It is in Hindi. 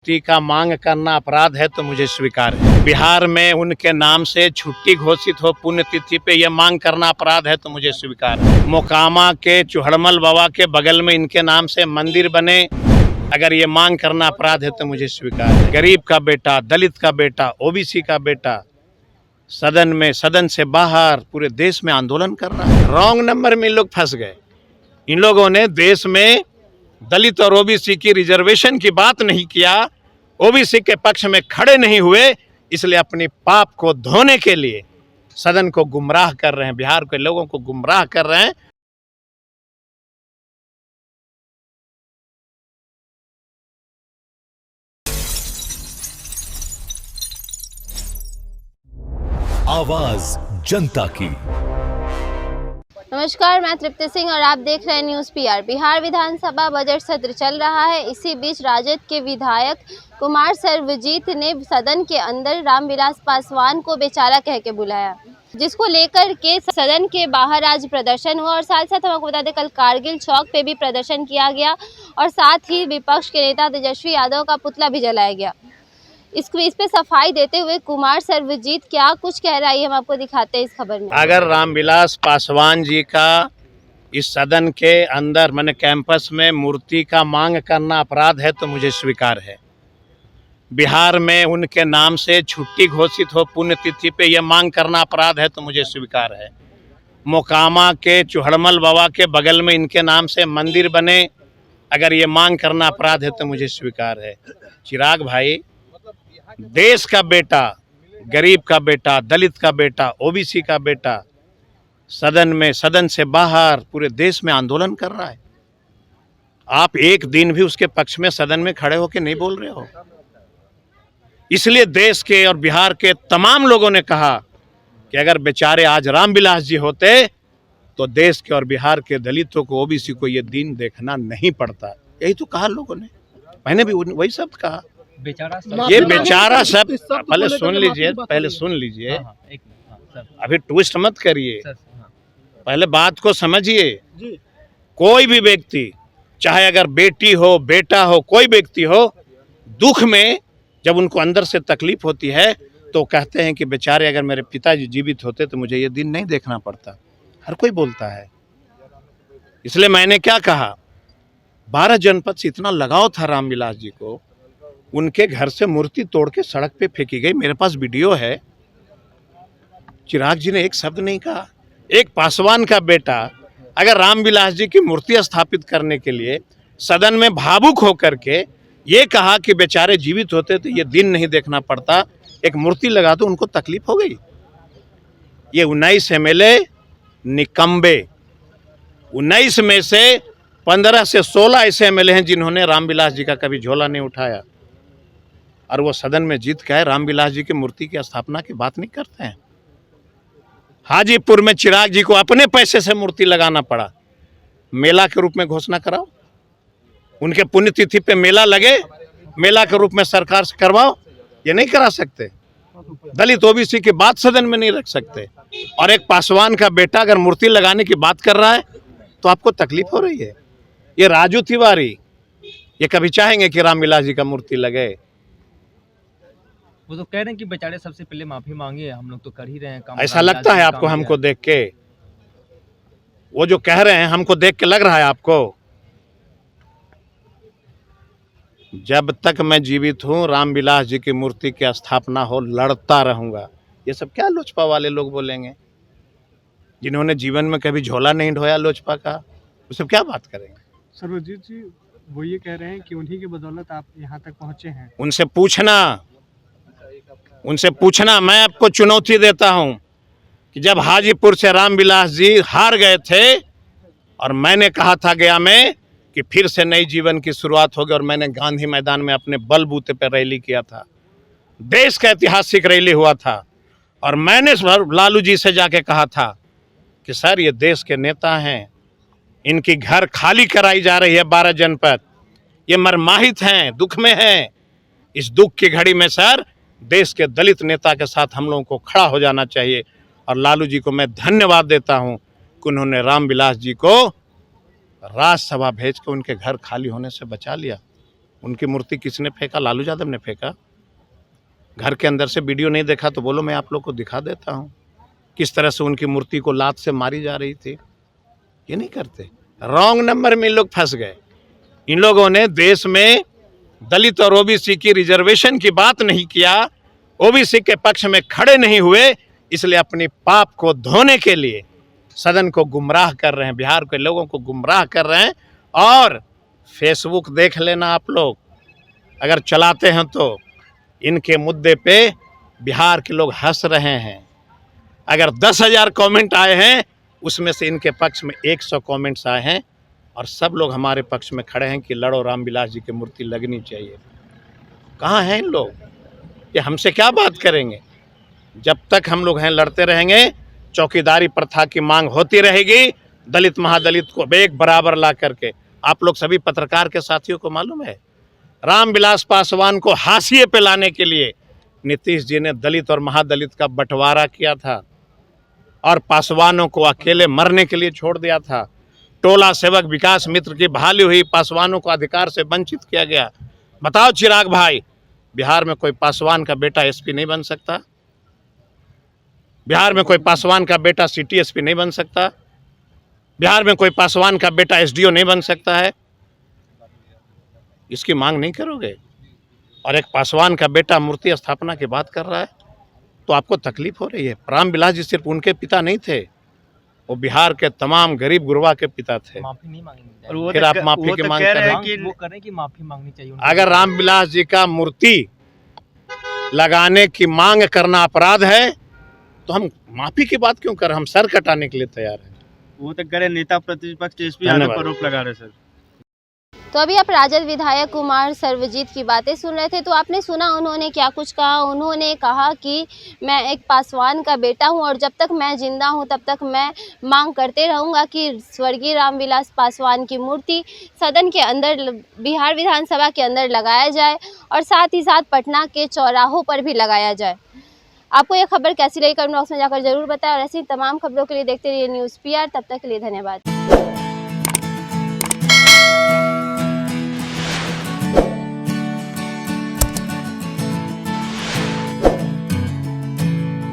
छुट्टी का मांग करना अपराध है तो मुझे स्वीकार है। बिहार में उनके नाम से छुट्टी घोषित हो पुण्यतिथि पे यह मांग करना अपराध है तो मुझे स्वीकार है। मोकामा के चुहड़मल बाबा के बगल में इनके नाम से मंदिर बने, अगर ये मांग करना अपराध है तो मुझे स्वीकार है। गरीब का बेटा, दलित का बेटा, ओबीसी का बेटा सदन से बाहर पूरे देश में आंदोलन कर रहा है। रॉन्ग नंबर में इन लोग फंस गए। इन लोगों ने देश में दलित और ओबीसी की रिजर्वेशन की बात नहीं किया, ओबीसी के पक्ष में खड़े नहीं हुए, इसलिए अपनी पाप को धोने के लिए सदन को गुमराह कर रहे हैं, बिहार के लोगों को गुमराह कर रहे हैं। आवाज जनता की। नमस्कार, मैं तृप्ति सिंह और आप देख रहे हैं न्यूज़ पीआर। बिहार विधानसभा बजट सत्र चल रहा है। इसी बीच राजद के विधायक कुमार सर्वजीत ने सदन के अंदर रामविलास पासवान को बेचारा कह के बुलाया, जिसको लेकर के सदन के बाहर आज प्रदर्शन हुआ। और साथ साथ हम आपको बता दें, कल कारगिल चौक पे भी प्रदर्शन किया गया और साथ ही विपक्ष के नेता तेजस्वी यादव का पुतला भी जलाया गया। इस पे सफाई देते हुए कुमार सर्वजीत क्या कुछ कह रहा है, हम आपको दिखाते हैं इस खबर में। अगर रामविलास पासवान जी का इस सदन के अंदर मैंने कैंपस में मूर्ति का मांग करना अपराध है तो मुझे स्वीकार है। बिहार में उनके नाम से छुट्टी घोषित हो पुण्यतिथि पे यह मांग करना अपराध है तो मुझे स्वीकार है। मोकामा के चुहड़मल बाबा के बगल में इनके नाम से मंदिर बने, अगर ये मांग करना अपराध है तो मुझे स्वीकार है। चिराग भाई, देश का बेटा, गरीब का बेटा, दलित का बेटा, ओबीसी का बेटा सदन से बाहर पूरे देश में आंदोलन कर रहा है। आप एक दिन भी उसके पक्ष में सदन में खड़े होकर नहीं बोल रहे हो। इसलिए देश के और बिहार के तमाम लोगों ने कहा कि अगर बेचारे आज रामविलास जी होते तो देश के और बिहार के दलितों को, ओबीसी को ये दिन देखना नहीं पड़ता। यही तो कहा लोगों ने, मैंने भी वही शब्द कहा। ये बेचारा शब्द पहले सुन लीजिए, अभी ट्विस्ट मत करिए, पहले बात को समझिए। कोई भी व्यक्ति, चाहे अगर बेटी हो, बेटा हो, कोई व्यक्ति हो, दुख में जब उनको अंदर से तकलीफ होती है तो कहते हैं कि बेचारे अगर मेरे पिताजी जीवित होते तो मुझे ये दिन नहीं देखना पड़ता। हर कोई बोलता है। इसलिए मैंने क्या कहा, 12 जनपद से इतना लगाव था रामविलास जी को, उनके घर से मूर्ति तोड़ के सड़क पे फेंकी गई। मेरे पास वीडियो है। चिराग जी ने एक शब्द नहीं कहा। एक पासवान का बेटा अगर रामविलास जी की मूर्ति स्थापित करने के लिए सदन में भावुक होकर के ये कहा कि बेचारे जीवित होते तो ये दिन नहीं देखना पड़ता, एक मूर्ति लगा दो, उनको तकलीफ हो गई। ये 19 एमएलए निकम्बे, 19 में से 15 से 16 ऐसे एमएलए हैं जिन्होंने रामविलास जी का कभी झोला नहीं उठाया, और वो सदन में जीत के रामविलास जी की मूर्ति की स्थापना की बात नहीं करते हैं। हाजीपुर में चिराग जी को अपने पैसे से मूर्ति लगाना पड़ा, मेला के रूप में घोषणा कराओ, उनके पुण्यतिथि पे मेला लगे, मेला के रूप में सरकार से करवाओ। ये नहीं करा सकते। दलित ओबीसी की बात सदन में नहीं रख सकते। और एक पासवान का बेटा अगर मूर्ति लगाने की बात कर रहा है तो आपको तकलीफ हो रही है। ये राजू तिवारी, ये कभी चाहेंगे कि रामविलास जी का मूर्ति लगे? वो तो कह रहे हैं कि बेचारे सबसे पहले माफी मांगे, हम लोग तो कर ही रहे हैं काम। ऐसा लगता है आपको हमको देख के? वो जो कह रहे हैं हमको देख के लग रहा है आपको? जब तक मैं जीवित हूँ रामविलास जी की मूर्ति की स्थापना हो, लड़ता रहूंगा। ये सब क्या लोजपा वाले लोग बोलेंगे, जिन्होंने जीवन में कभी झोला नहीं ढोया लोजपा का, वो सब क्या बात करेंगे? सर्वजीत जी वो ये कह रहे हैं कि उन्हीं की बदौलत आप यहाँ तक पहुँचे हैं। उनसे पूछना। मैं आपको चुनौती देता हूं कि जब हाजीपुर से रामविलास जी हार गए थे और मैंने कहा था गया में कि फिर से नई जीवन की शुरुआत होगी, और मैंने गांधी मैदान में अपने बलबूते पर रैली किया था, देश का ऐतिहासिक रैली हुआ था, और मैंने लालू जी से जाके कहा था कि सर ये देश के नेता हैं, इनकी घर खाली कराई जा रही है 12 जनपद, ये मरमाहित हैं, दुख में हैं। इस दुख की घड़ी में सर देश के दलित नेता के साथ हम लोगों को खड़ा हो जाना चाहिए। और लालू जी को मैं धन्यवाद देता हूं कि उन्होंने रामविलास जी को राज्यसभा भेज के उनके घर खाली होने से बचा लिया। उनकी मूर्ति किसने फेंका? लालू यादव ने फेंका। घर के अंदर से वीडियो नहीं देखा तो बोलो, मैं आप लोग को दिखा देता हूँ किस तरह से उनकी मूर्ति को लात से मारी जा रही थी। ये नहीं करते। रॉन्ग नंबर में इन लोग फंस गए। इन लोगों ने देश में दलित और ओबीसी की रिजर्वेशन की बात नहीं किया, ओबीसी के पक्ष में खड़े नहीं हुए, इसलिए अपनी पाप को धोने के लिए सदन को गुमराह कर रहे हैं, बिहार के लोगों को गुमराह कर रहे हैं। और फेसबुक देख लेना आप लोग, अगर चलाते हैं तो इनके मुद्दे पे बिहार के लोग हंस रहे हैं। अगर 10,000 कमेंट आए हैं उसमें से इनके पक्ष में 100 कमेंट्स आए हैं और सब लोग हमारे पक्ष में खड़े हैं कि लड़ो, रामविलास जी की मूर्ति लगनी चाहिए। कहाँ हैं इन लोग? ये हमसे क्या बात करेंगे? जब तक हम लोग हैं लड़ते रहेंगे। चौकीदारी प्रथा की मांग होती रहेगी, दलित महादलित को एक बराबर ला करके। आप लोग सभी पत्रकार के साथियों को मालूम है, रामविलास पासवान को हाशिए पे लाने के लिए नीतीश जी ने दलित और महादलित का बंटवारा किया था और पासवानों को अकेले मरने के लिए छोड़ दिया था। टोला सेवक विकास मित्र की बहाली हुई, पासवानों को अधिकार से वंचित किया गया। बताओ चिराग भाई, बिहार में कोई पासवान का बेटा एसपी नहीं बन सकता? बिहार में कोई पासवान का बेटा सिटी एसपी नहीं बन सकता? बिहार में कोई पासवान का बेटा एसडीओ नहीं बन सकता है? इसकी मांग नहीं करोगे? और एक पासवान का बेटा मूर्ति स्थापना की बात कर रहा है तो आपको तकलीफ हो रही है। रामविलास जी सिर्फ उनके पिता नहीं थे, वो बिहार के तमाम गरीब गुरबा के पिता थे। माफी नहीं मांगनी और वो फिर तो आप क- माफी वो की तो मांग कह कर रहे रहे हैं हैं। कि वो कर रहे हैं कि माफी मांगनी चाहिए उनको। अगर रामविलास जी का मूर्ति लगाने की मांग करना अपराध है तो हम माफी की बात क्यों कर? हम सर कटाने के लिए तैयार हैं। वो तो कह रहे हैं नेता प्रतिपक्ष एसपी धन्यवाद। यादव पर आरोप लगा रहे सर। तो अभी आप राजद विधायक कुमार सर्वजीत की बातें सुन रहे थे, तो आपने सुना उन्होंने क्या कुछ कहा। उन्होंने कहा कि मैं एक पासवान का बेटा हूं और जब तक मैं जिंदा हूं तब तक मैं मांग करते रहूंगा कि स्वर्गीय रामविलास पासवान की मूर्ति सदन के अंदर, बिहार विधानसभा के अंदर लगाया जाए और साथ ही साथ पटना के चौराहों पर भी लगाया जाए। आपको यह खबर कैसी लगी कमेंट बॉक्स में जाकर जरूर बताएं और ऐसी तमाम खबरों के लिए देखते रहिए न्यूज़ पीआर। तब तक के लिए धन्यवाद।